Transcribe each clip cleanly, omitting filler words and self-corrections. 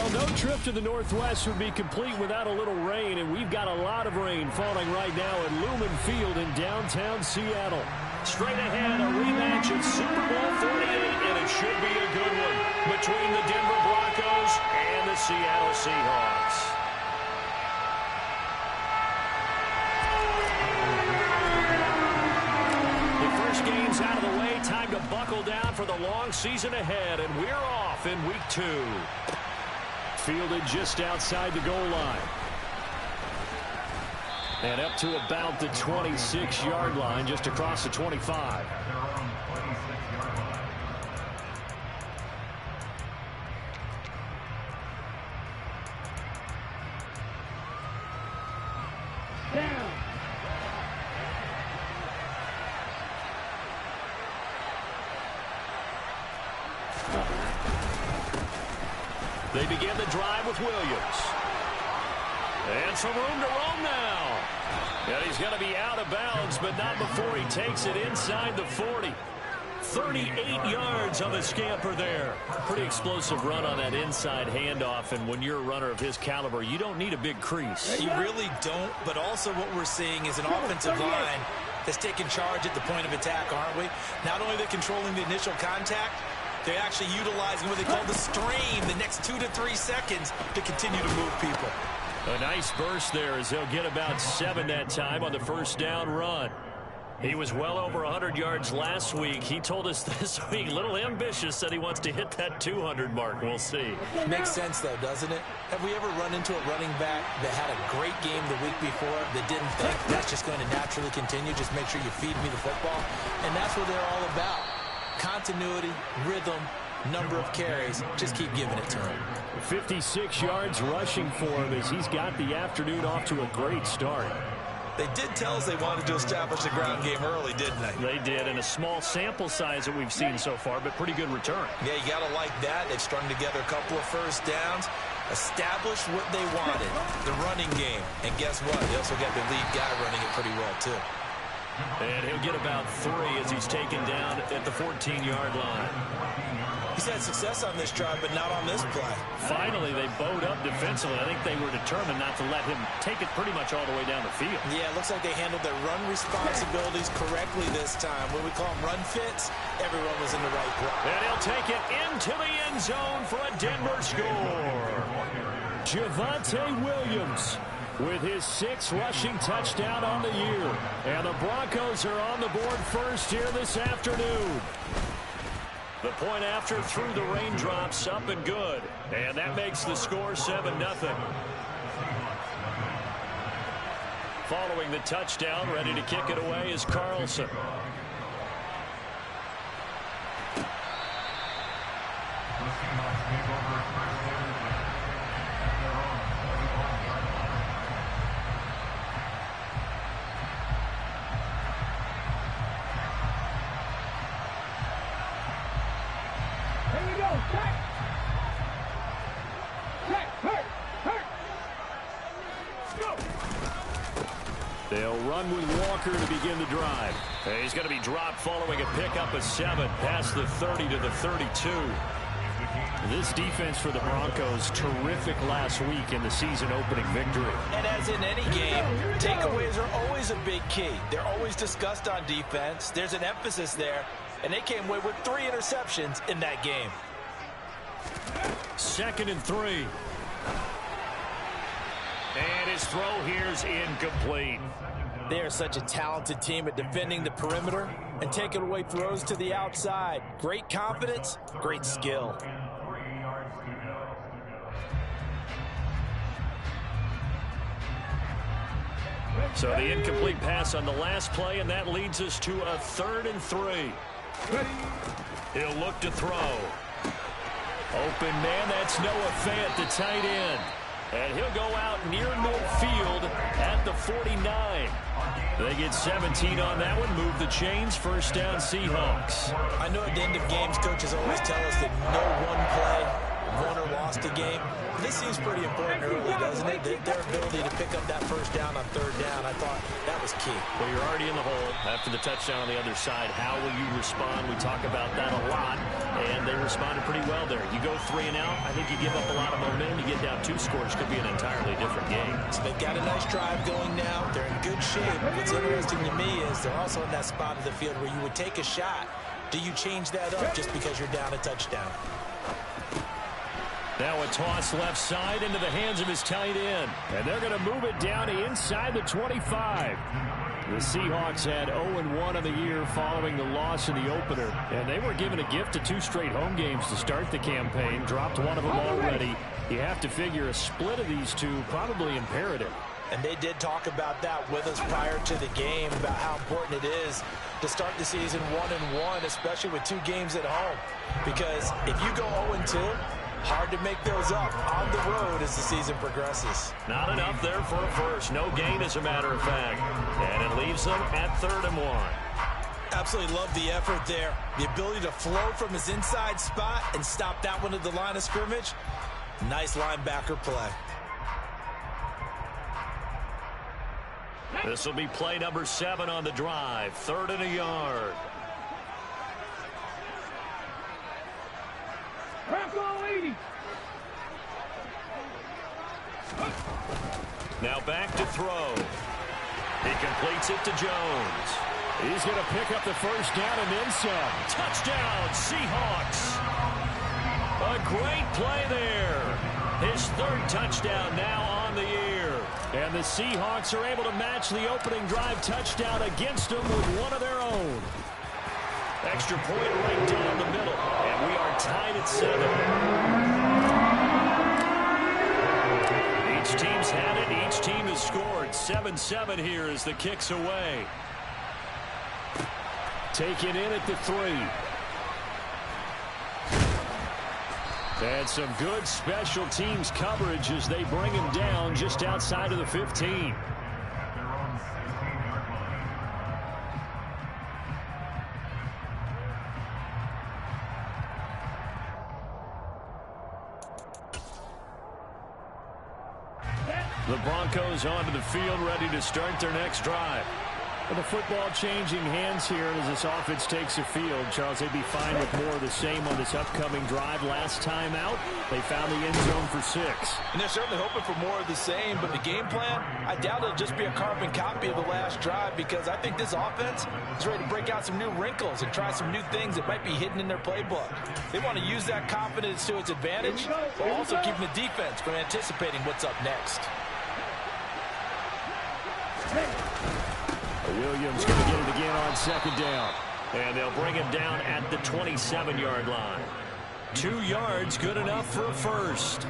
Well, no trip to the Northwest would be complete without a little rain, and we've got a lot of rain falling right now at Lumen Field in downtown Seattle. Straight ahead, a rematch of Super Bowl 48, and it should be a good one between the Denver Broncos and the Seattle Seahawks. The first game's out of the way. Time to buckle down for the long season ahead, and we're off in Week 2. Fielded just outside the goal line. And up to about the 26-yard line, just across the 25. Down. They begin the drive with Williams. And some room to roam now. And he's going to be out of bounds, but not before he takes it inside the 40. 38 yards on the scamper there. Pretty explosive run on that inside handoff, and when you're a runner of his caliber, you don't need a big crease. You really don't, but also what we're seeing is an offensive line that's taking charge at the point of attack, aren't we? Not only are they controlling the initial contact, they're actually utilizing what they call the stream, the next 2 to 3 seconds, to continue to move people. A nice burst there as they'll get about 7 that time on the first down run. He was well over 100 yards last week. He told us this week, a little ambitious, said he wants to hit that 200 mark. We'll see. Makes sense, though, doesn't it? Have we ever run into a running back that had a great game the week before that didn't think that's just going to naturally continue? Just make sure you feed me the football. And that's what they're all about. Continuity, rhythm, number of carries. Just keep giving it to him. 56 yards rushing for him as he's got the afternoon off to a great start. They did tell us they wanted to establish the ground game early, didn't they? They did, and a small sample size that we've seen so far, but pretty good return. Yeah, you got to like that. They've strung together a couple of first downs, established what they wanted, the running game. And guess what? They also got the lead guy running it pretty well, too. And he'll get about 3 as he's taken down at the 14-yard line. He's had success on this drive, but not on this play. Finally, they bowed up defensively. I think they were determined not to let him take it pretty much all the way down the field. Yeah, it looks like they handled their run responsibilities correctly this time. What we call them run fits, everyone was in the right place. And he'll take it into the end zone for a Denver score. Javonte Williams with his 6th rushing touchdown on the year. And the Broncos are on the board first here this afternoon. The point after through the raindrops, up and good. And that makes the score 7-0. Following the touchdown, ready to kick it away is Carlson. They'll run with Walker to begin the drive. He's going to be dropped following a pickup of 7 past the 30 to the 32. This defense for the Broncos, terrific last week in the season-opening victory. And as in any game, takeaways are always a big key. They're always discussed on defense. There's an emphasis there, and they came away with 3 interceptions in that game. 2nd and 3. And his throw here's incomplete. They are such a talented team at defending the perimeter and taking away throws to the outside. Great confidence, great skill. So the incomplete pass on the last play, and that leads us to a 3rd and 3. He'll look to throw. Open man, that's Noah Fant, the tight end. And he'll go out near midfield at the 49. They get 17 on that one, move the chains, first down Seahawks. I know at the end of games, coaches always tell us that no one play won or lost a game. This seems pretty important early, doesn't it? Their ability to pick up that first down on third down, I thought that was key. Well, you're already in the hole after the touchdown on the other side. How will you respond? We talk about that a lot, and they responded pretty well there. You go 3 and out, I think you give up a lot of momentum. You get down 2 scores, could be an entirely different game. So they've got a nice drive going now. They're in good shape. What's interesting to me is they're also in that spot of the field where you would take a shot. Do you change that up just because you're down a touchdown? Now a toss left side into the hands of his tight end. And they're going to move it down to inside the 25. The Seahawks had 0-1 on the year following the loss in the opener. And they were given a gift of 2 straight home games to start the campaign. Dropped one of them already. You have to figure a split of these two probably imperative. And they did talk about that with us prior to the game, about how important it is to start the season 1-1, especially with 2 games at home. Because if you go 0-2, hard to make those up on the road as the season progresses. Not enough there for a first. No gain, as a matter of fact. And it leaves them at 3rd and 1. Absolutely love the effort there. The ability to flow from his inside spot and stop that one at the line of scrimmage. Nice linebacker play. This will be play number 7 on the drive. 3rd and a yard. Now back to throw. He completes it to Jones. He's going to pick up the first down and then some. Touchdown, Seahawks. A great play there. His 3rd touchdown now on the year. And the Seahawks are able to match the opening drive touchdown against them with one of their own. Extra point right down the middle. And we are tied at 7. Each team's had it. Each team has scored. 7-7 here as the kick's away. Taken in at the 3. And some good special teams coverage as they bring him down just outside of the 15. The Broncos onto the field, ready to start their next drive. With the football changing hands here as this offense takes the field, Charles, they'd be fine with more of the same on this upcoming drive. Last time out, they found the end zone for 6. And they're certainly hoping for more of the same, but the game plan, I doubt it'll just be a carbon copy of the last drive, because I think this offense is ready to break out some new wrinkles and try some new things that might be hidden in their playbook. They want to use that confidence to its advantage, while also keeping the defense from anticipating what's up next. Williams going to get it again on 2nd down. And they'll bring him down at the 27-yard line. 2 yards, good enough for a first.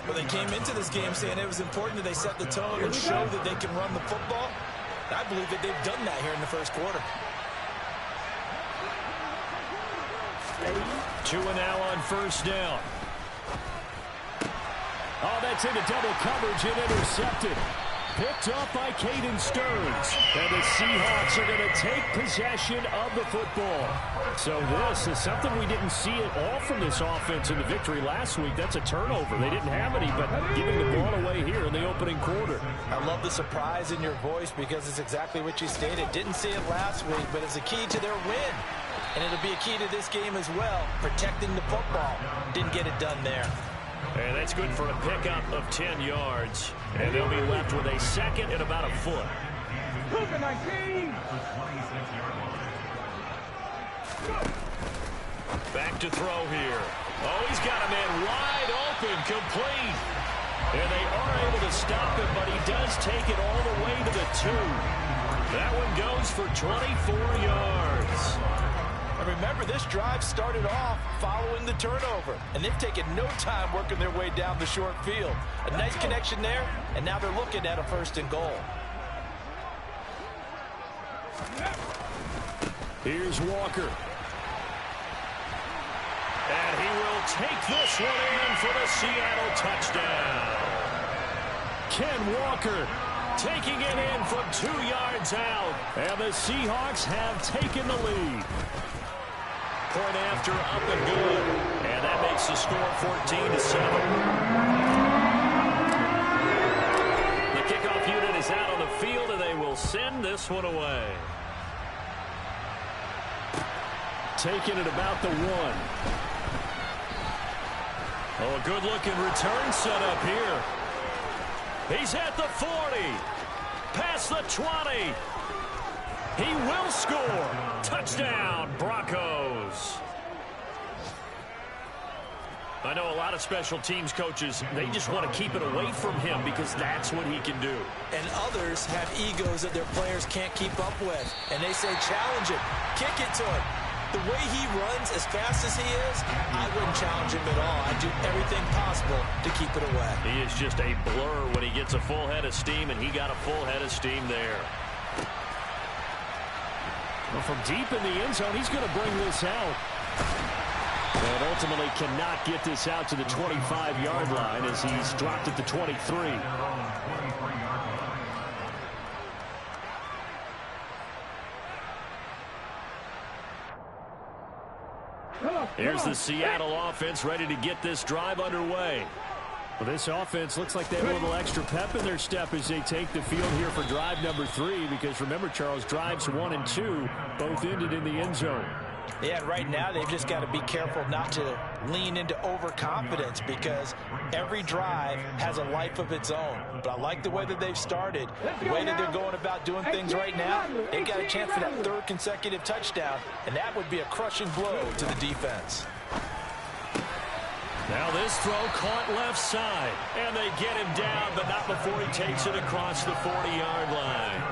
Well, they came into this game saying it was important that they set the tone and show that they can run the football. I believe that they've done that here in the first quarter. 2 and now on 1st down. Oh, that's into double coverage and intercepted. Picked up by Caden Stearns. And the Seahawks are going to take possession of the football. So this is something we didn't see at all from this offense in the victory last week. That's a turnover. They didn't have any, but giving the ball away here in the opening quarter. I love the surprise in your voice, because it's exactly what you stated. Didn't see it last week, but it's a key to their win. And it'll be a key to this game as well, protecting the football. Didn't get it done there. And that's good for a pickup of 10 yards. And they'll be left with a 2nd and about a foot. Back to throw here. Oh, he's got a man wide open, complete. And they are able to stop him, but he does take it all the way to the 2. That one goes for 24 yards. And remember, this drive started off following the turnover, and they've taken no time working their way down the short field. A nice connection there, and now they're looking at a 1st and goal. Here's Walker. And he will take this one in for the Seattle touchdown. Ken Walker taking it in from 2 yards out. And the Seahawks have taken the lead. Point after, up and good. And that makes makes the score 14-7. The kickoff unit is out on the field, and they will send this one away. Taking it about the 1. Oh, a good-looking return set up here. He's at the 40. Past the 20. He will score. Touchdown, Broncos. I know a lot of special teams coaches, they just want to keep it away from him because that's what he can do. And others have egos that their players can't keep up with. And they say, challenge him. Kick it to him. The way he runs as fast as he is, I wouldn't challenge him at all. I'd do everything possible to keep it away. He is just a blur when he gets a full head of steam, and he got a full head of steam there. Well, from deep in the end zone, he's going to bring this out. And ultimately cannot get this out to the 25-yard line as he's dropped at the 23. Here's the Seattle offense ready to get this drive underway. Well, this offense looks like they have a little extra pep in their step as they take the field here for drive number 3, because remember, Charles, drives 1 and 2 both ended in the end zone. Yeah, right now they've just got to be careful not to lean into overconfidence, because every drive has a life of its own. But I like the way that they've started, the way that they're going about doing things right now. They've got a chance for that 3rd consecutive touchdown, and that would be a crushing blow to the defense. Now this throw caught left side, and they get him down, but not before he takes it across the 40-yard line.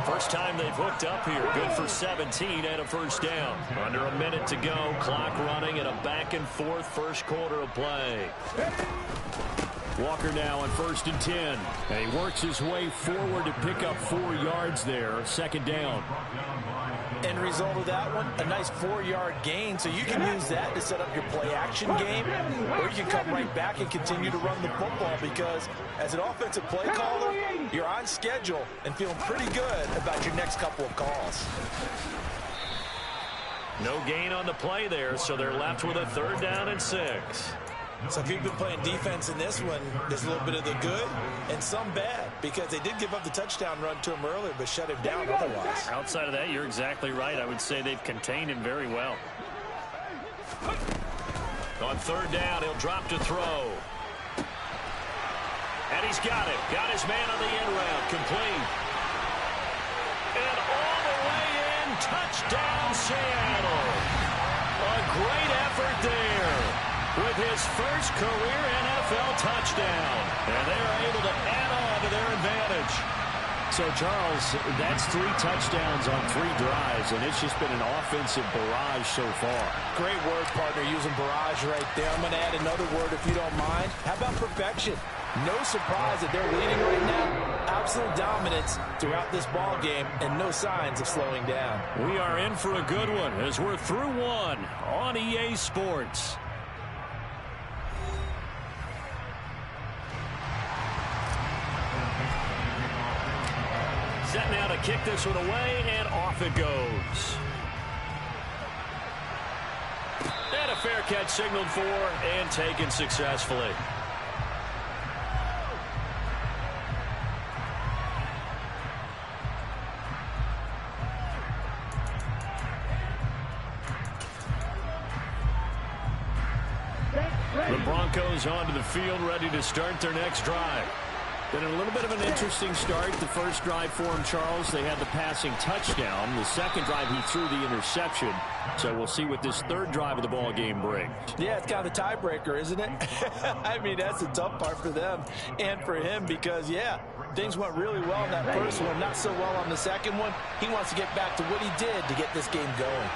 First time they've hooked up here. Good for 17 and a first down. Under a minute to go. Clock running in a back-and-forth first quarter of play. Walker now on 1st and 10. And he works his way forward to pick up 4 yards there. Second down. End result of that one, a nice 4-yard gain, so you can use that to set up your play-action game, or you can come right back and continue to run the football, because as an offensive play caller, you're on schedule and feeling pretty good about your next couple of calls. No gain on the play there, so they're left with a 3rd down and 6. So if you've been playing defense in this one, there's a little bit of the good and some bad, because they did give up the touchdown run to him earlier, but shut him down otherwise. Outside of that, you're exactly right. I would say they've contained him very well. On 3rd down, he'll drop to throw. And he's got it. Got his man on the end route. Complete. And all the way in. Touchdown, Seattle. A great effort there with his first career NFL touchdown. And they're able to add on to their advantage. So, Charles, that's 3 touchdowns on 3 drives, and it's just been an offensive barrage so far. Great word, partner, using barrage right there. I'm going to add another word if you don't mind. How about perfection? No surprise that they're leading right now. Absolute dominance throughout this ball game, and no signs of slowing down. We are in for a good one as we're through 1 on EA Sports. Set now to kick this one away, and off it goes. And a fair catch signaled for and taken successfully. The Broncos onto the field, ready to start their next drive. Been a little bit of an interesting start. The first drive for him, Charles, they had the passing touchdown. The second drive, he threw the interception. So we'll see what this 3rd drive of the ball game brings. Yeah, it's kind of the tiebreaker, isn't it? I mean, that's the tough part for them and for him, because, yeah, things went really well in that first one, not so well on the second one. He wants to get back to what he did to get this game going.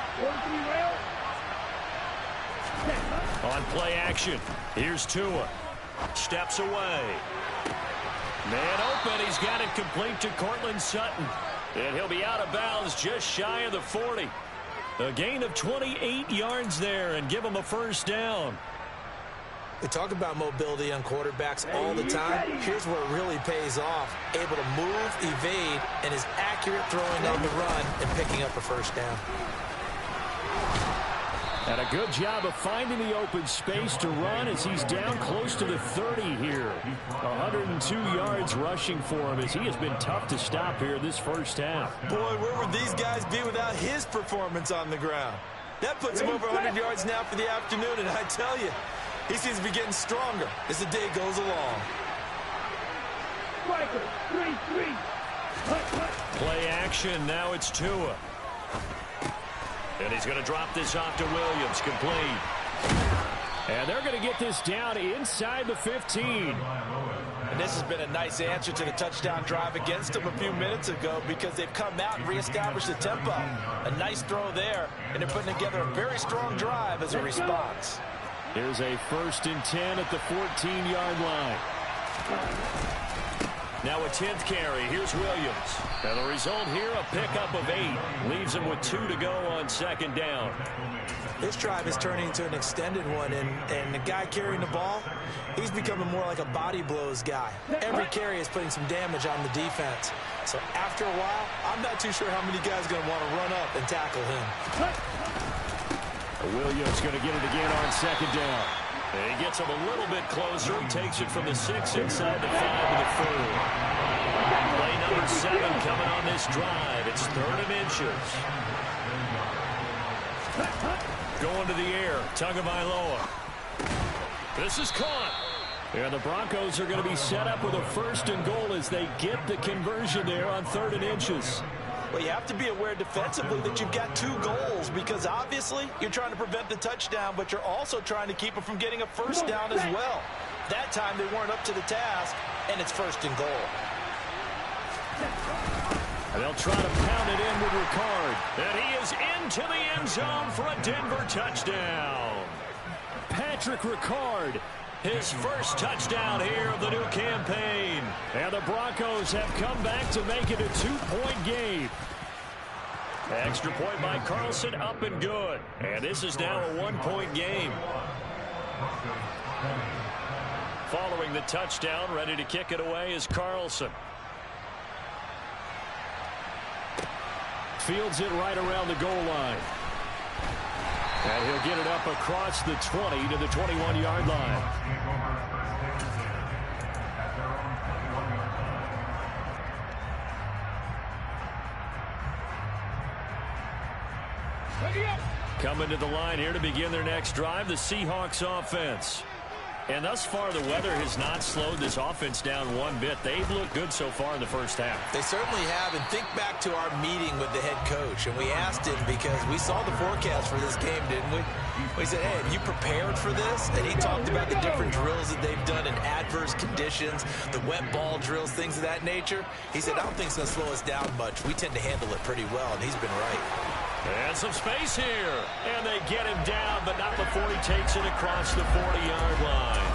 On play action, here's Tua. Steps away. Man open, he's got it complete to Cortland Sutton. And he'll be out of bounds just shy of the 40. A gain of 28 yards there, and give him a first down. We talk about mobility on quarterbacks all the time. Here's where it really pays off. Able to move, evade, and is accurate throwing on the run and picking up a first down. And a good job of finding the open space to run as he's down close to the 30 here. 102 yards rushing for him as he has been tough to stop here this first half. Boy, where would these guys be without his performance on the ground? That puts him over 100 yards now for the afternoon, and I tell you, he seems to be getting stronger as the day goes along. Play action, now it's Tua. And he's going to drop this off to Williams, complete. And they're going to get this down inside the 15. And this has been a nice answer to the touchdown drive against them a few minutes ago because they've come out and reestablished the tempo. A nice throw there, and they're putting together a very strong drive as a response. Here's a 1st and 10 at the 14-yard line. Now a 10th carry. Here's Williams. And the result here, a pickup of 8. Leaves him with 2 to go on 2nd down. This drive is turning into an extended one, and the guy carrying the ball, he's becoming more like a body blows guy. Every carry is putting some damage on the defense. So after a while, I'm not too sure how many guys are going to want to run up and tackle him. Williams going to get it again on 2nd down. And he gets him a little bit closer. He takes it from the 6 inside the 5 to the 4. Play number 7 coming on this drive. It's 3rd and inches. Going to the air. Tagovailoa. This is caught. And the Broncos are going to be set up with a 1st and goal as they get the conversion there on 3rd and inches. Well, you have to be aware defensively that you've got 2 goals because obviously you're trying to prevent the touchdown, but you're also trying to keep them from getting a 1st down as well. That time they weren't up to the task, and it's 1st and goal. And they'll try to pound it in with Ricard. And he is into the end zone for a Denver touchdown. Patrick Ricard, his 1st touchdown here of the new campaign. And the Broncos have come back to make it a 2-point game. Extra point by Carlson, up and good. And this is now a 1-point game. Following the touchdown, ready to kick it away is Carlson. Fields it right around the goal line. And he'll get it up across the 20 to the 21-yard line. Coming to the line here to begin their next drive, the Seahawks offense. And thus far, the weather has not slowed this offense down one bit. They've looked good so far in the first half. They certainly have. And think back to our meeting with the head coach. And we asked him because we saw the forecast for this game, didn't we? We said, hey, have you prepared for this? And he talked about the different drills that they've done in adverse conditions, the wet ball drills, things of that nature. He said, I don't think it's going to slow us down much. We tend to handle it pretty well, and he's been right. And some space here. And they get him down, but not before he takes it across the 40-yard line.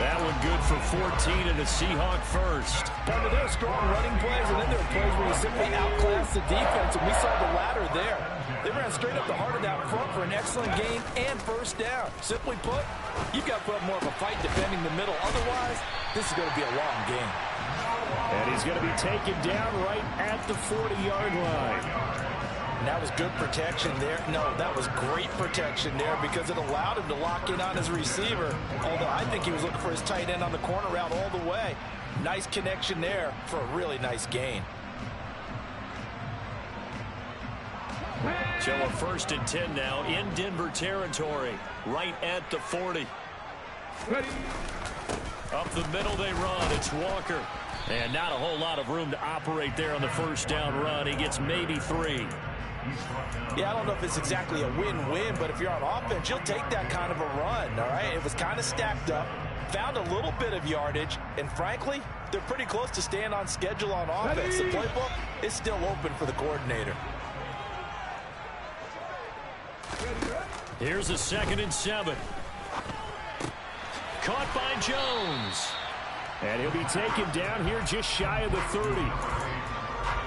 That one good for 14 and a Seahawk 1st. Under their strong running plays, and then there are plays where you simply outclass the defense, and we saw the latter there. They ran straight up the heart of that front for an excellent gain and 1st down. Simply put, you've got to put up more of a fight defending the middle. Otherwise, this is going to be a long game. And he's going to be taken down right at the 40-yard line. And that was good protection there. No, that was great protection there because it allowed him to lock in on his receiver. Although I think he was looking for his tight end on the corner route all the way. Nice connection there for a really nice gain. So a 1st and 10 now in Denver territory, right at the 40. Up the middle they run. It's Walker. And not a whole lot of room to operate there on the 1st down run. He gets maybe 3. Yeah, I don't know if it's exactly a win-win, but if you're on offense, you'll take that kind of a run, all right? It was kind of stacked up, found a little bit of yardage, and frankly, they're pretty close to staying on schedule on offense. The playbook is still open for the coordinator. Here's a 2nd and 7. Caught by Jones. And he'll be taken down here just shy of the 30.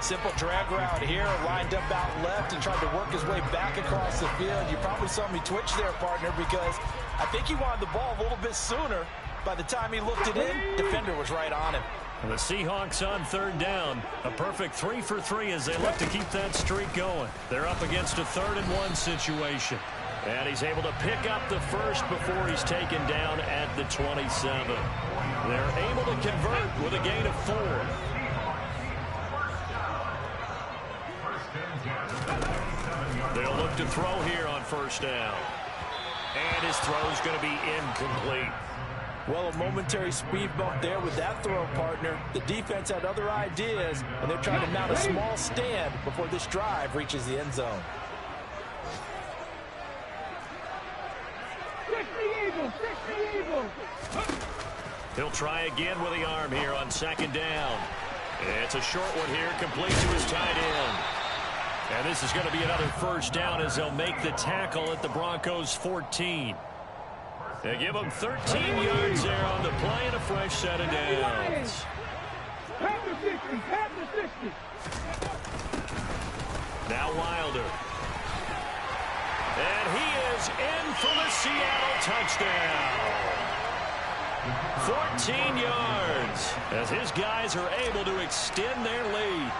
Simple drag route here, lined up out left and tried to work his way back across the field. You probably saw me twitch there, partner, because I think he wanted the ball a little bit sooner. By the time he looked it in, defender was right on him. And the Seahawks on 3rd down. A perfect 3 for 3 as they look to keep that streak going. They're up against a 3rd and 1 situation. And he's able to pick up the first before he's taken down at the 27. They're able to convert with a gain of 4. They'll look to throw here on first down. And his throw is going to be incomplete. Well, a momentary speed bump there with that throw, partner. The defense had other ideas, and they're trying to mount a small stand before this drive reaches the end zone. He'll try again with the arm here on second down. It's a short one here, complete to his tight end. And this is going to be another first down as they'll make the tackle at the Broncos 14. They give them 13 yards there on the play and a fresh set of downs. Now Wilder. And he is in for the Seattle touchdown. 14 yards as his guys are able to extend their lead.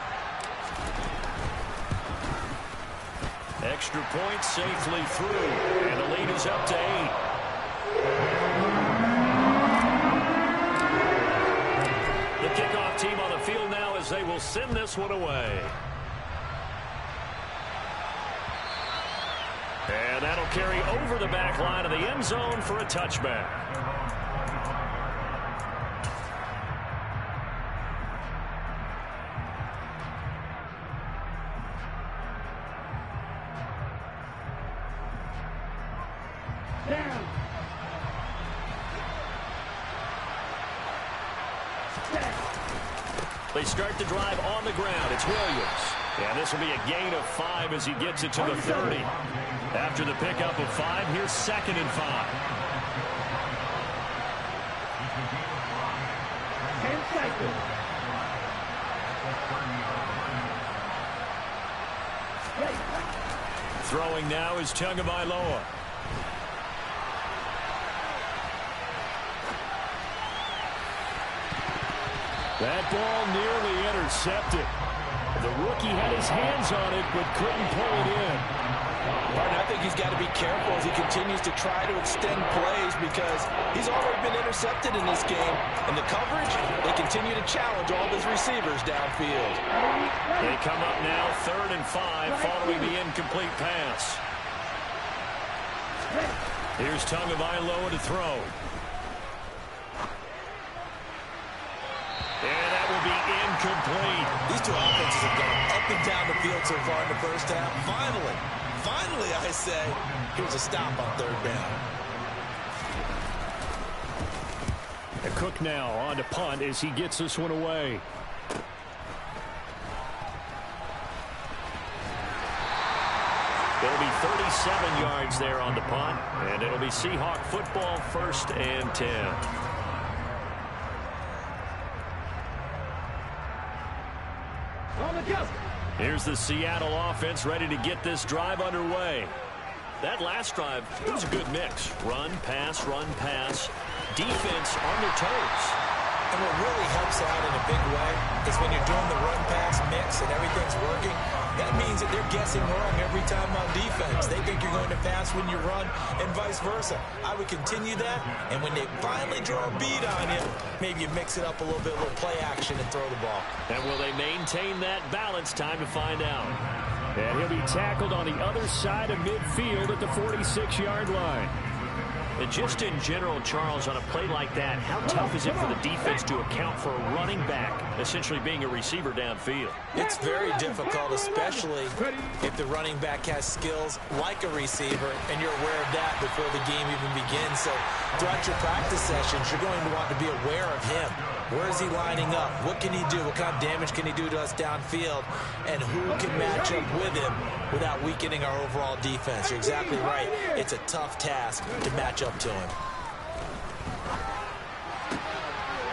Extra point safely through, and the lead is up to 8. The kickoff team on the field now as they will send this one away. And that'll carry over the back line of the end zone for a touchback. They start the drive on the ground. It's Williams. And this will be a gain of 5 as he gets it to the 30. After the pickup of 5, here's 2nd and 5. 10 seconds. Throwing now is Tagovailoa. That ball nearly intercepted. The rookie had his hands on it but couldn't pull it in. Martin, I think he's got to be careful as he continues to try to extend plays because he's already been intercepted in this game. And the coverage, they continue to challenge all of his receivers downfield. They come up now 3rd and 5 following the incomplete pass. Here's Tagovailoa to throw. And that will be incomplete. These two offenses have gone up and down the field so far in the first half. Finally, I say, here's a stop on 3rd down. And Cook now on to punt as he gets this one away. It'll be 37 yards there on the punt, and it'll be Seahawk football 1st and 10. Here's the Seattle offense ready to get this drive underway. That last drive, it was a good mix. Run, pass, defense on their toes. And what really helps out in a big way is when you're doing the run-pass mix and everything's working, that means that they're guessing wrong every time on defense. They think you're going to pass when you run and vice versa. I would continue that, and when they finally draw a bead on you, maybe you mix it up a little bit, a little play action and throw the ball. And will they maintain that balance? Time to find out. And he'll be tackled on the other side of midfield at the 46-yard line. And just in general, Charles, on a play like that, how tough is it for the defense to account for a running back essentially being a receiver downfield? It's very difficult, especially if the running back has skills like a receiver, and you're aware of that before the game even begins. So throughout your practice sessions, you're going to want to be aware of him. Where is he lining up? What can he do? What kind of damage can he do to us downfield? And who can match up with him without weakening our overall defense? You're exactly right. It's a tough task to match up to him.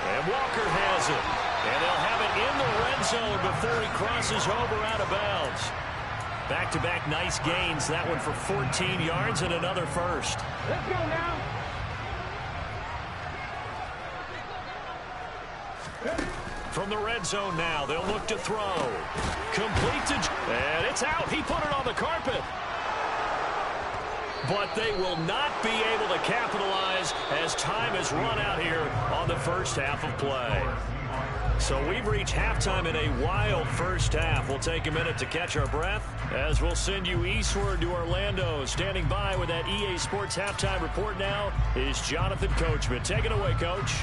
And Walker has it. And they'll have it in the red zone before he crosses over out of bounds. Back-to-back nice gains. That one for 14 yards and another first. Let's go now. From the red zone now, they'll look to throw. Complete to... And it's out. He put it on the carpet. but they will not be able to capitalize as time has run out here on the first half of play. So we've reached halftime in a wild first half. We'll take a minute to catch our breath as we'll send you eastward to Orlando. Standing by with that EA Sports halftime report now is Jonathan Coachman. Take it away, Coach.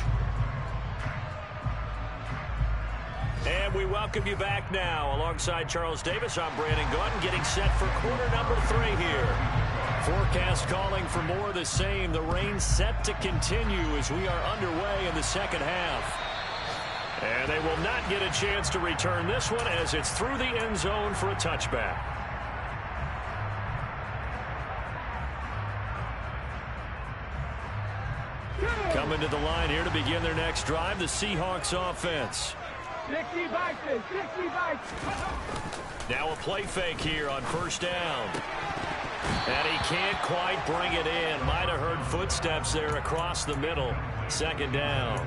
And we welcome you back now. Alongside Charles Davis, I'm Brandon Gaudin, getting set for quarter number 3 here. Forecast calling for more of the same. The rain set to continue as we are underway in the second half. And they will not get a chance to return this one as it's through the end zone for a touchback. Coming to the line here to begin their next drive, the Seahawks offense. 60 boxes, 60 boxes. Now a play fake here on first down. And he can't quite bring it in. Might have heard footsteps there across the middle. Second down.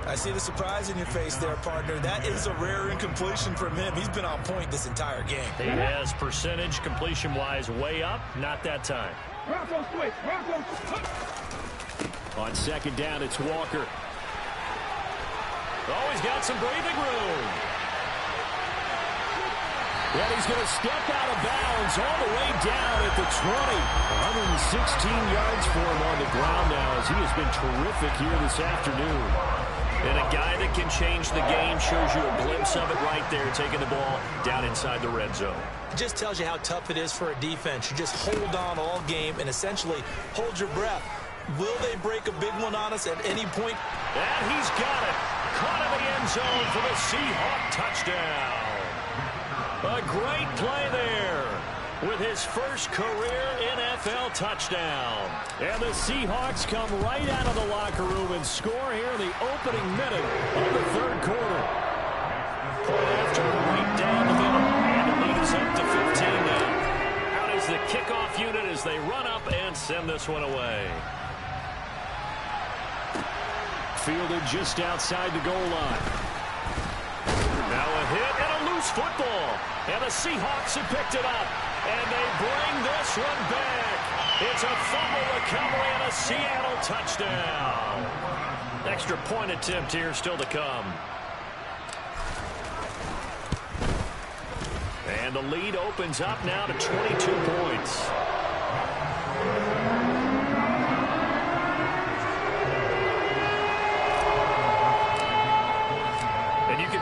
I see the surprise in your face there, partner. That is a rare incompletion from him. He's been on point this entire game. He has percentage completion-wise way up. Not that time. Broncos switch, Broncos. On second down, it's Walker. Oh, he's got some breathing room. And he's going to step out of bounds all the way down at the 20. 116 yards for him on the ground now as he has been terrific here this afternoon. And a guy that can change the game, shows you a glimpse of it right there, taking the ball down inside the red zone. It just tells you how tough it is for a defense. You just hold on all game and essentially hold your breath. Will they break a big one on us at any point? And he's got it. Caught in the end zone for the Seahawk touchdown. A great play there with his first career NFL touchdown. And the Seahawks come right out of the locker room and score here in the opening minute of the third quarter. Point after right down the middle. And it leads up to 15 now. Out is the kickoff unit as they run up and send this one away. Fielded just outside the goal line. Now a hit and a loose football. And the Seahawks have picked it up. And they bring this one back. It's a fumble recovery and a Seattle touchdown. Extra point attempt here still to come. And the lead opens up now to 22 points.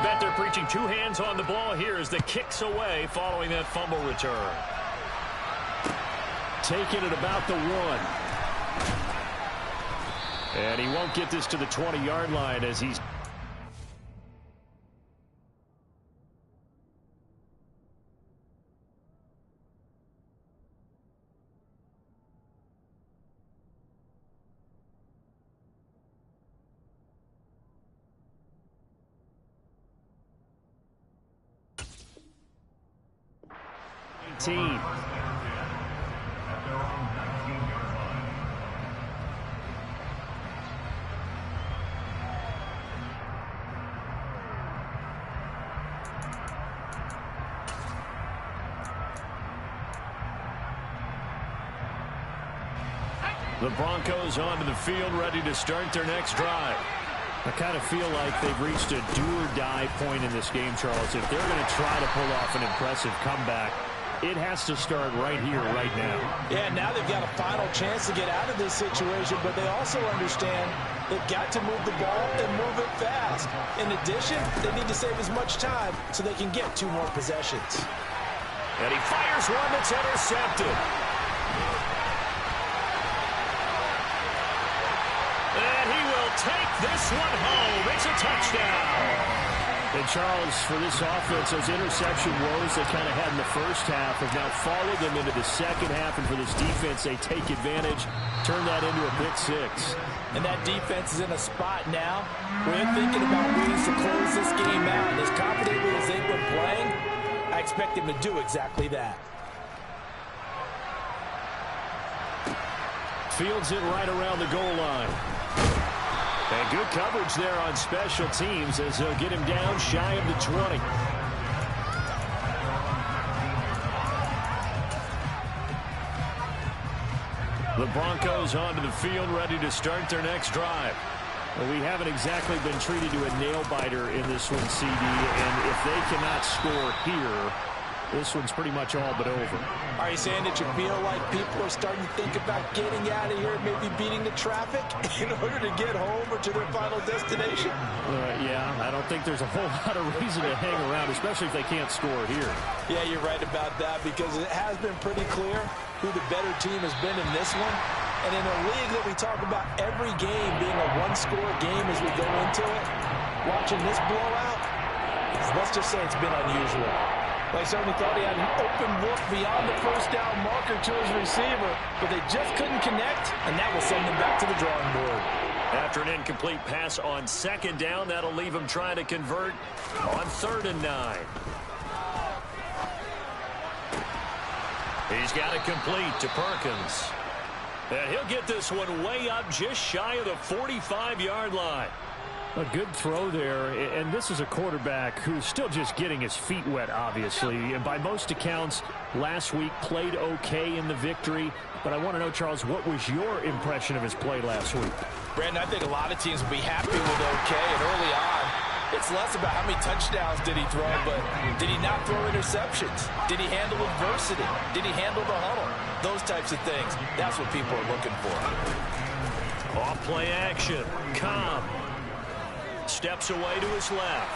Bet they're preaching two hands on the ball here as the kick's away following that fumble return. Taking it about the 1. And he won't get this to the 20-yard line as he's... team. The Broncos onto the field, ready to start their next drive. I kind of feel like they've reached a do-or-die point in this game, Charles. If they're going to try to pull off an impressive comeback, it has to start right here, right now. Yeah, now they've got a final chance to get out of this situation, but they also understand they've got to move the ball and move it fast. In addition, they need to save as much time so they can get 2 more possessions. And he fires one that's intercepted. And he will take this one home. It's a touchdown. And, Charles, for this offense, those interception woes they kind of had in the first half have now followed them into the second half. And for this defense, they take advantage, turn that into a pick 6. And that defense is in a spot now where they're thinking about ways to close this game out. And as confidently as they've been playing, I expect them to do exactly that. Fields it right around the goal line. And good coverage there on special teams as they'll get him down shy of the 20. The Broncos onto the field, ready to start their next drive. Well, we haven't exactly been treated to a nail-biter in this one, CD, and if they cannot score here, this one's pretty much all but over. Are you saying that you feel like people are starting to think about getting out of here, maybe beating the traffic in order to get home or to their final destination? Yeah, I don't think there's a whole lot of reason to hang around, especially if they can't score here. Yeah, you're right about that, because it has been pretty clear who the better team has been in this one. And in a league that we talk about every game being a one-score game as we go into it, watching this blowout, let's just say it's been unusual. They certainly thought he had an open look beyond the first down marker to his receiver, but they just couldn't connect, and that will send them back to the drawing board. After an incomplete pass on second down, that'll leave him trying to convert on 3rd and 9. He's got it complete to Perkins. And he'll get this one way up just shy of the 45-yard line. A good throw there, and this is a quarterback who's still just getting his feet wet, obviously. And by most accounts, last week played okay in the victory. But I want to know, Charles, what was your impression of his play last week? Brandon, I think a lot of teams will be happy with okay, and early on, it's less about how many touchdowns did he throw, but did he not throw interceptions? Did he handle adversity? Did he handle the huddle? Those types of things. That's what people are looking for. Off play action. Cobb steps away to his left.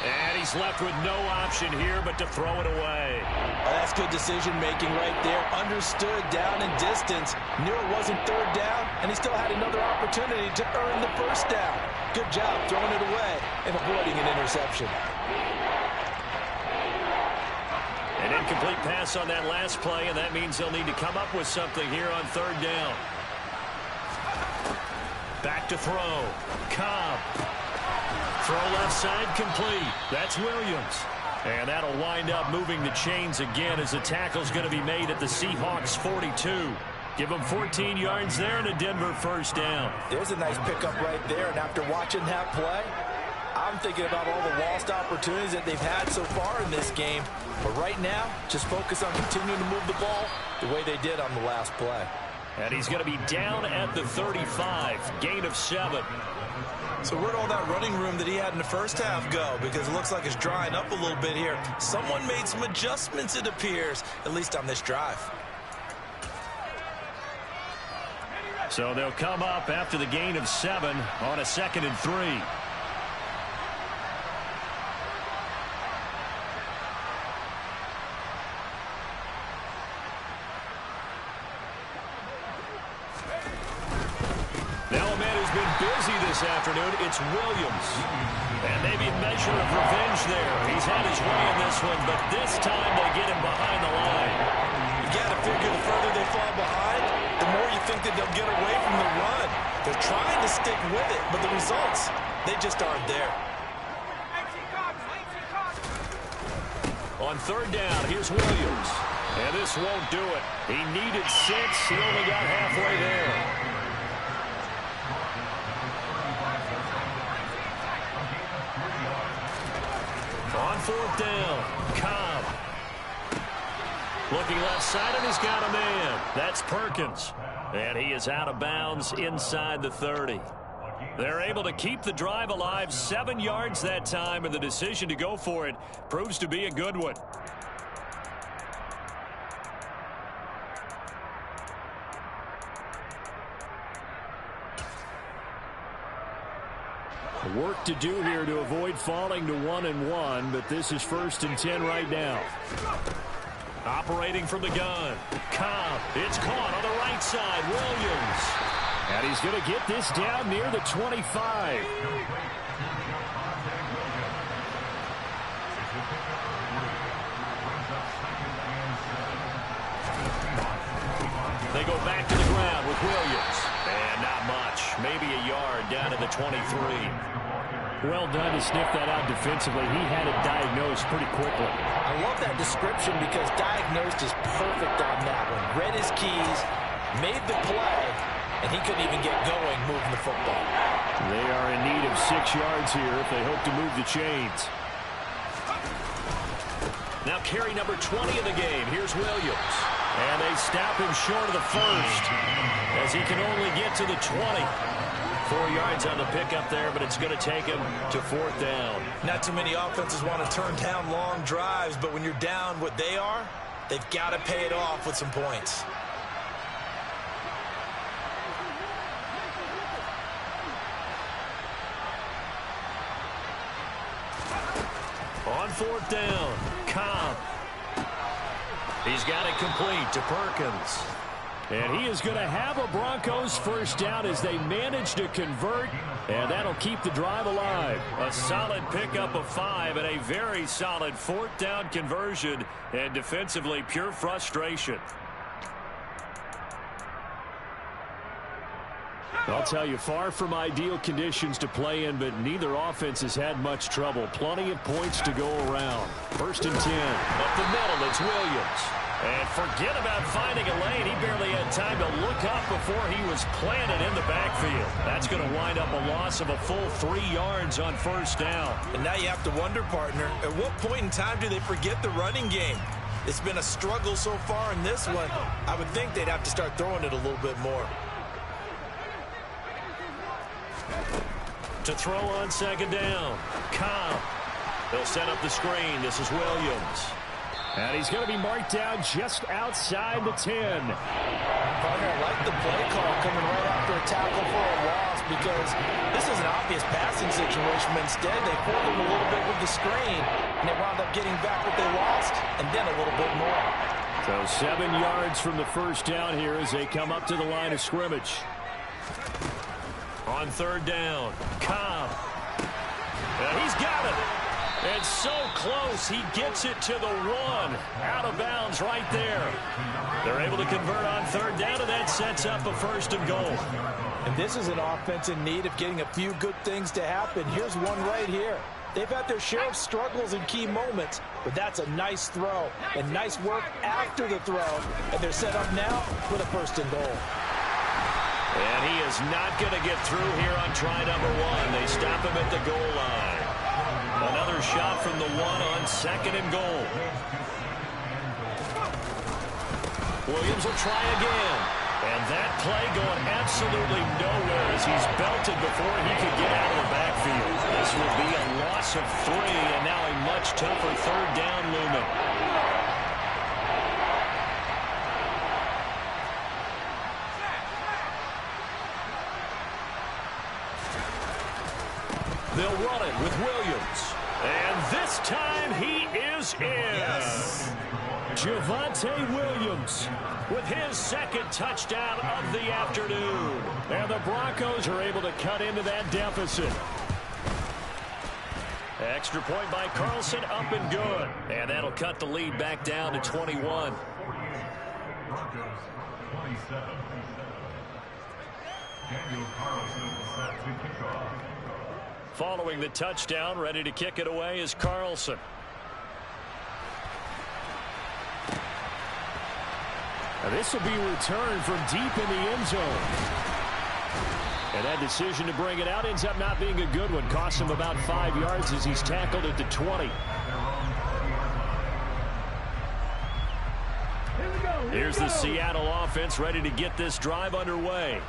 And he's left with no option here but to throw it away. Oh, that's good decision-making right there. Understood down and distance. Knew it wasn't 3rd down, and he still had another opportunity to earn the 1st down. Good job throwing it away and avoiding an interception. An incomplete pass on that last play, and that means they'll need to come up with something here on 3rd down. Back to throw. Cobb. Throw left side complete. That's Williams. And that'll wind up moving the chains again as the tackle's going to be made at the Seahawks 42. Give them 14 yards there and a Denver 1st down. There's a nice pickup right there, and after watching that play, I'm thinking about all the lost opportunities that they've had so far in this game. But right now, just focus on continuing to move the ball the way they did on the last play. And he's going to be down at the 35. Gain of 7. So where'd all that running room that he had in the first half go? Because it looks like it's drying up a little bit here. Someone made some adjustments, it appears, at least on this drive. So they'll come up after the gain of 7 on a 2nd and 3. Now a man who's been busy this afternoon, it's Williams. And maybe a measure of revenge there. He's had his way in this one, but this time they get him behind the line. You got to figure the further they fall behind, the more you think that they'll get away from the run. They're trying to stick with it, but the results, they just aren't there. On 3rd down, here's Williams. And this won't do it. He needed 6. He only got halfway there. On 4th down, Cobb. Looking left side, and he's got a man. That's Perkins. And he is out of bounds inside the 30. They're able to keep the drive alive, 7 yards that time, and the decision to go for it proves to be a good one. Work to do here to avoid falling to 1-1, but this is 1st and 10 right now. Operating from the gun. Cobb. It's caught on the right side. Williams. And he's going to get this down near the 25. They go back to the ground with Williams. And not much. Maybe a yard down to the 23. Well done to sniff that out defensively. He had it diagnosed pretty quickly. I love that description because diagnosed is perfect on that one. Read his keys, made the play, and he couldn't even get going moving the football. They are in need of 6 yards here if they hope to move the chains. Now carry number 20 of the game. Here's Williams. And they stop him short of the first as he can only get to the 20. 4 yards on the pickup there, but it's going to take him to 4th down. Not too many offenses want to turn down long drives, but when you're down what they are, they've got to pay it off with some points. On 4th down, Cobb. He's got it complete to Perkins. And he is going to have a Broncos first down as they manage to convert, and that'll keep the drive alive. A solid pickup of 5 and a very solid 4th down conversion, and defensively pure frustration. I'll tell you, far from ideal conditions to play in, but neither offense has had much trouble. Plenty of points to go around. 1st and 10. Up the middle, it's Williams. And forget about finding a lane. He barely had time to look up before he was planted in the backfield. That's going to wind up a loss of a full 3 yards on 1st down. And now you have to wonder, partner, at what point in time do they forget the running game? It's been a struggle so far in this one. I would think they'd have to start throwing it a little bit more. To throw on 2nd down, Cobb. They'll set up the screen. This is Williams. And he's going to be marked down just outside the 10. Partner, I like the play call coming right after a tackle for a loss because this is an obvious passing situation, but instead they fooled him a little bit with the screen, and they wound up getting back what they lost, and then a little bit more. So 7 yards from the first down here as they come up to the line of scrimmage. On 3rd down, Cobb. And he's got it. And so close, he gets it to the 1. Out of bounds right there. They're able to convert on 3rd down, and that sets up a 1st and goal. And this is an offense in need of getting a few good things to happen. Here's one right here. They've had their share of struggles in key moments, but that's a nice throw and nice work after the throw. And they're set up now with a 1st and goal. And he is not going to get through here on try number 1. They stop him at the goal line. Another shot from the 1 on 2nd and goal. Williams will try again. And that play going absolutely nowhere as he's belted before he could get out of the backfield. This will be a loss of 3, and now a much tougher 3rd down looming. They'll run it with Williams. And this time he is in. Yes. Javonte Williams with his 2nd touchdown of the afternoon. And the Broncos are able to cut into that deficit. Extra point by Carlson, up and good. And that'll cut the lead back down to 21. Broncos 27. Daniel Carlson set to kick off. Following the touchdown, ready to kick it away is Carlson. Now this will be returned from deep in the end zone. And that decision to bring it out ends up not being a good one. Costs him about 5 yards as he's tackled at the 20. Here's the Seattle offense ready to get this drive underway.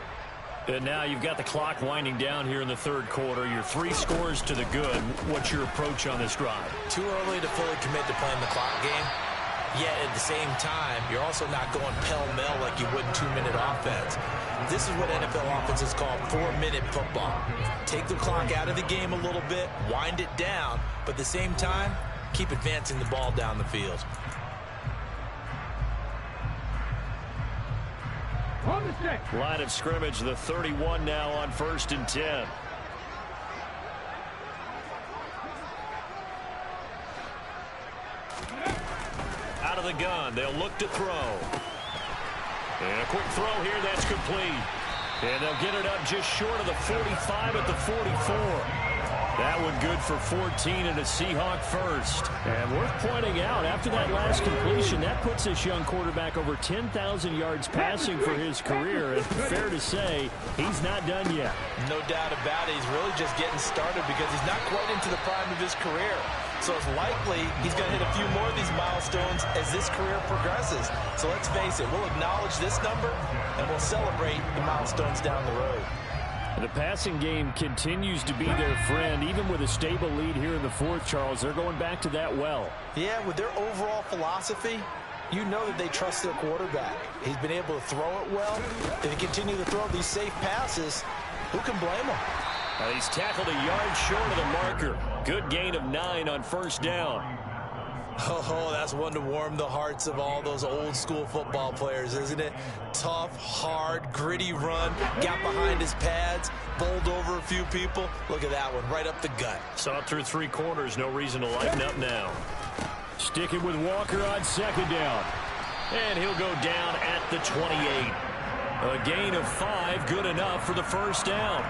And now you've got the clock winding down here in the 3rd quarter. You're 3 scores to the good. What's your approach on this drive? Too early to fully commit to playing the clock game. Yet at the same time, you're also not going pell-mell like you would in 2-minute offense. This is what NFL offenses call 4-minute football. Take the clock out of the game a little bit, wind it down, but at the same time, keep advancing the ball down the field. Line of scrimmage, the 31 now on 1st and 10. Out of the gun, they'll look to throw. And a quick throw here, that's complete. And they'll get it up just short of the 45 at the 44. That one good for 14 and a Seahawk first. And worth pointing out, after that last completion, that puts this young quarterback over 10,000 yards passing for his career. And fair to say, he's not done yet. No doubt about it. He's really just getting started because he's not quite into the prime of his career. So it's likely he's going to hit a few more of these miles milestones as this career progresses. So let's face it, we'll acknowledge this number, and we'll celebrate the milestones down the road. The passing game continues to be their friend. Even with a stable lead here in the fourth, Charles, they're going back to that well. Yeah, with their overall philosophy, you know that they trust their quarterback. He's been able to throw it well. If they continue to throw these safe passes, who can blame him? He's tackled a yard short of the marker. Good gain of 9 on first down. Oh, that's one to warm the hearts of all those old school football players, isn't it? Tough, hard, gritty run, got behind his pads, bowled over a few people. Look at that one, right up the gut. Saw it through 3 quarters, no reason to lighten up now. Sticking with Walker on second down. And he'll go down at the 28. A gain of 5, good enough for the first down.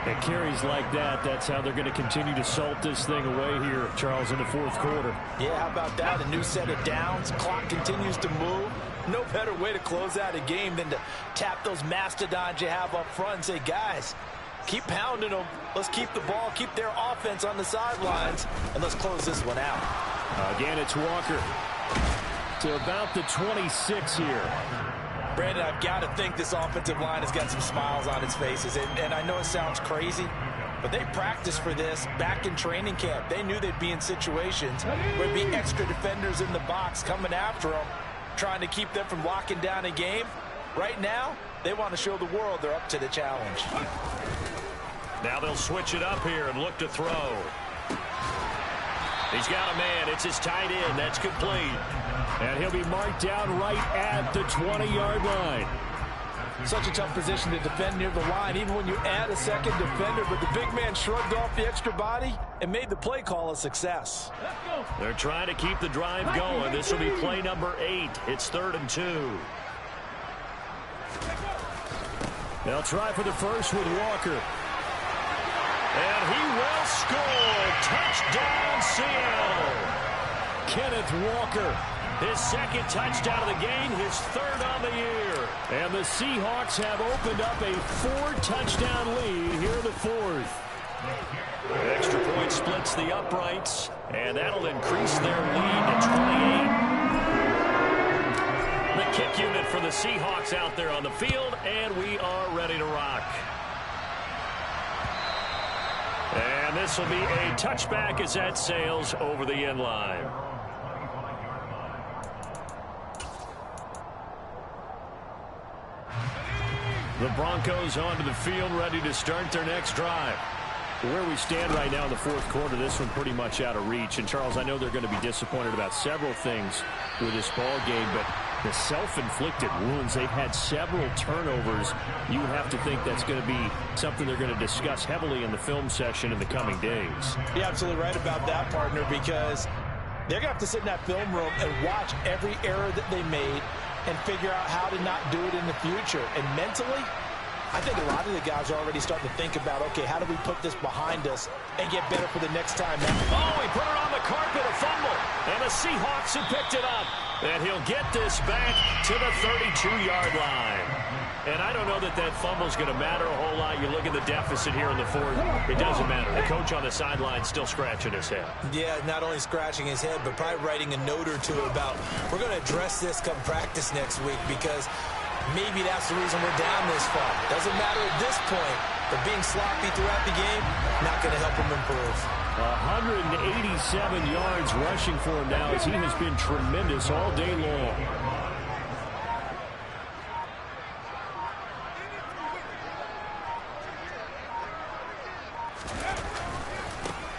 At carries like that, that's how they're going to continue to salt this thing away here, Charles, in the fourth quarter. Yeah, how about that? A new set of downs. Clock continues to move. No better way to close out a game than to tap those mastodons you have up front and say, guys, keep pounding them. Let's keep the ball, keep their offense on the sidelines, and let's close this one out. Again, it's Walker to about the 26 here. Brandon, I've got to think this offensive line has got some smiles on its faces. And I know it sounds crazy, but they practiced for this back in training camp. They knew they'd be in situations where there'd be extra defenders in the box coming after them, trying to keep them from locking down a game. Right now, they want to show the world they're up to the challenge. Now they'll switch it up here and look to throw. He's got a man. It's his tight end. That's complete. And he'll be marked down right at the 20-yard line. Such a tough position to defend near the line, even when you add a second defender. But the big man shrugged off the extra body and made the play call a success. They're trying to keep the drive going. This will be play number 8. It's 3rd and 2. They'll try for the first with Walker. And he will score. Touchdown, Seattle. Kenneth Walker. His second touchdown of the game, his 3rd on the year. And the Seahawks have opened up a 4-touchdown lead here in the fourth. Extra point splits the uprights, and that'll increase their lead to 28. The kick unit for the Seahawks out there on the field, and we are ready to rock. And this will be a touchback as that sails over the end line. The Broncos onto the field, ready to start their next drive. Where we stand right now in the fourth quarter, this one pretty much out of reach. And, Charles, I know they're going to be disappointed about several things with this ball game, but the self-inflicted wounds, they've had several turnovers. You would have to think that's going to be something they're going to discuss heavily in the film session in the coming days. You're absolutely right about that, partner, because they're going to have to sit in that film room and watch every error that they made and figure out how to not do it in the future. And mentally, I think a lot of the guys are already starting to think about, okay, how do we put this behind us and get better for the next time? Oh, he put it on the carpet, a fumble. And the Seahawks have picked it up. And he'll get this back to the 32-yard line. And I don't know that that fumble's going to matter a whole lot. You look at the deficit here in the fourth. It doesn't matter. The coach on the sideline still scratching his head. Yeah, not only scratching his head, but probably writing a note or two about, we're going to address this come practice next week, because maybe that's the reason we're down this far. Doesn't matter at this point, but being sloppy throughout the game, not going to help him improve. 187 yards rushing for him now, as he has been tremendous all day long.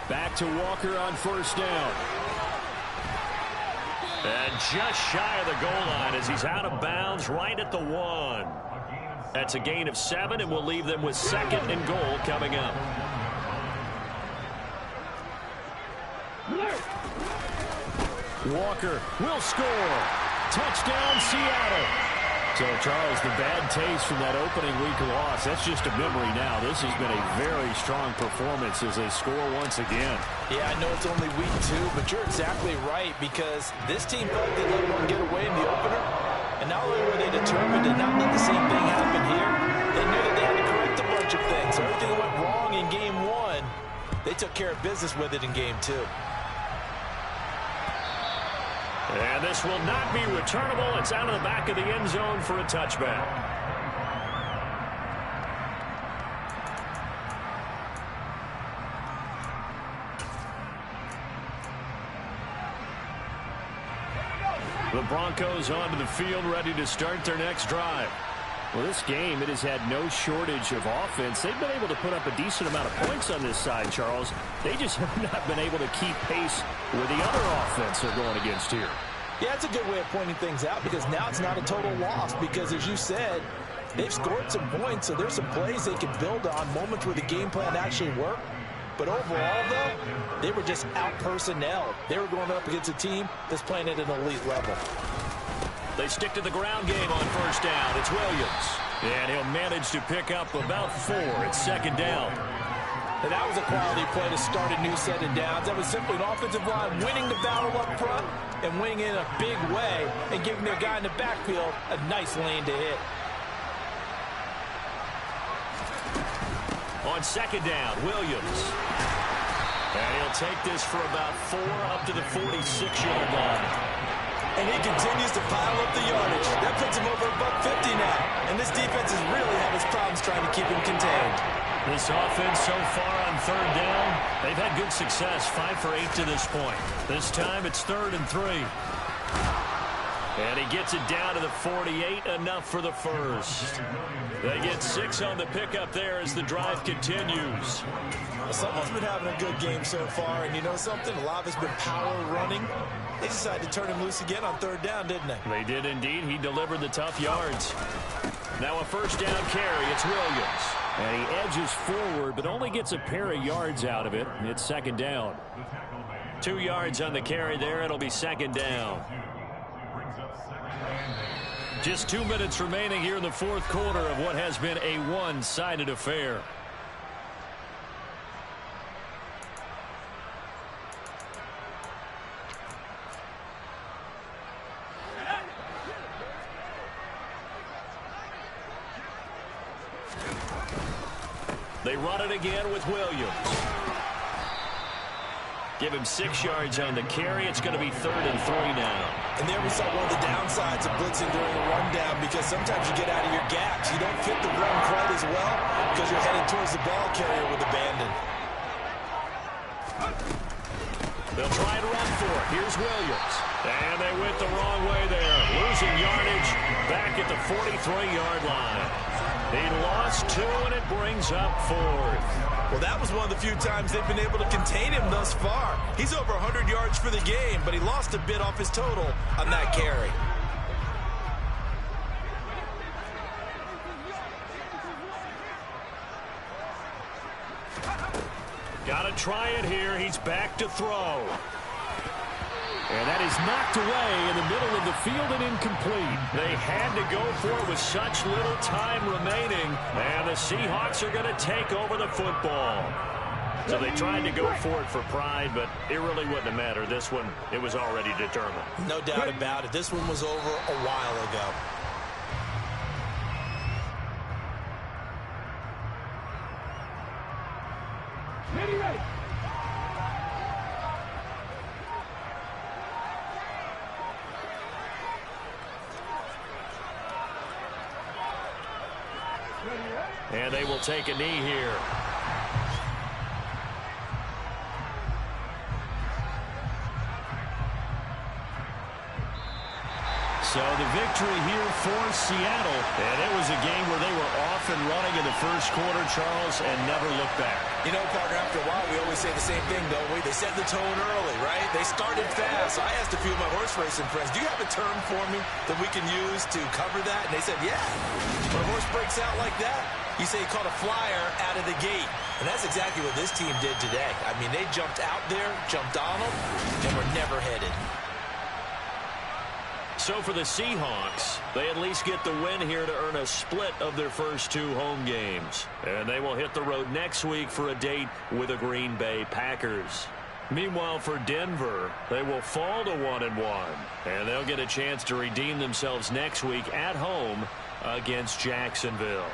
Back to Walker on first down. And just shy of the goal line as he's out of bounds right at the 1. That's a gain of 7, and we'll leave them with 2nd and goal coming up. Walker will score. Touchdown, Seattle. So, Charles, the bad taste from that opening week loss, that's just a memory now. This has been a very strong performance as they score once again. Yeah, I know it's only week 2, but you're exactly right, because this team thought they let one get away in the opener, and not only were they determined to not let the same thing happen here, they knew that they had to correct a bunch of things. So everything that went wrong in game 1, they took care of business with it in game 2. And this will not be returnable. It's out of the back of the end zone for a touchback. The Broncos onto the field, ready to start their next drive. Well, this game, it has had no shortage of offense. They've been able to put up a decent amount of points on this side, Charles. They just have not been able to keep pace with the other offense they're going against here. Yeah, it's a good way of pointing things out because now it's not a total loss because, as you said, they've scored some points, so there's some plays they can build on, moments where the game plan actually worked. But overall, though, they were just out-personnel. They were going up against a team that's playing at an elite level. They stick to the ground game on first down. It's Williams. And he'll manage to pick up about 4 at second down. And that was a quality play to start a new set of downs. That was simply an offensive line winning the battle up front and winning in a big way and giving their guy in the backfield a nice lane to hit. On second down, Williams. And he'll take this for about 4 up to the 46-yard line. And he continues to pile up the yardage. That puts him over $150 now. And this defense has really had its problems trying to keep him contained. This offense so far on third down, they've had good success, 5 for 8 to this point. This time it's 3rd and 3. And he gets it down to the 48, enough for the first. They get 6 on the pickup there as the drive continues. Someone's been having a good game so far, and you know something? A lot of it's been power running. They decided to turn him loose again on third down, didn't they? They did indeed. He delivered the tough yards. Now a first down carry. It's Williams. And he edges forward, but only gets a pair of yards out of it. It's second down. 2 yards on the carry there. It'll be second down. Just 2 minutes remaining here in the fourth quarter of what has been a one-sided affair. They run it again with Williams. Give him 6 yards on the carry. It's going to be 3rd and 3 now. And there we saw one of the downsides of blitzing during a rundown because sometimes you get out of your gaps. You don't fit the run quite as well because you're heading towards the ball carrier with abandon. They'll try to run for it. Here's Williams. And they went the wrong way there. Losing yardage back at the 43-yard line. He lost 2, and it brings up 4th. Well, that was one of the few times they've been able to contain him thus far. He's over 100 yards for the game, but he lost a bit off his total on that carry. Got to try it here. He's back to throw. And that is knocked away in the middle of the field and incomplete. They had to go for it with such little time remaining. And the Seahawks are going to take over the football. So they tried to go for it for pride, but it really wouldn't have mattered. This one, it was already determined. No doubt about it. This one was over a while ago. Ready. And they will take a knee here. So the victory here for Seattle. And it was a game where they were off and running in the first quarter, Charles, and never looked back. You know, partner, after a while, we always say the same thing, don't we? They set the tone early, right? They started fast. I asked a few of my horse racing friends, do you have a term for me that we can use to cover that? And they said, yeah. When a horse breaks out like that, you say he caught a flyer out of the gate. And that's exactly what this team did today. I mean, they jumped out there, jumped on them, and were never headed. So for the Seahawks, they at least get the win here to earn a split of their first 2 home games. And they will hit the road next week for a date with the Green Bay Packers. Meanwhile, for Denver, they will fall to 1-1. And they'll get a chance to redeem themselves next week at home against Jacksonville.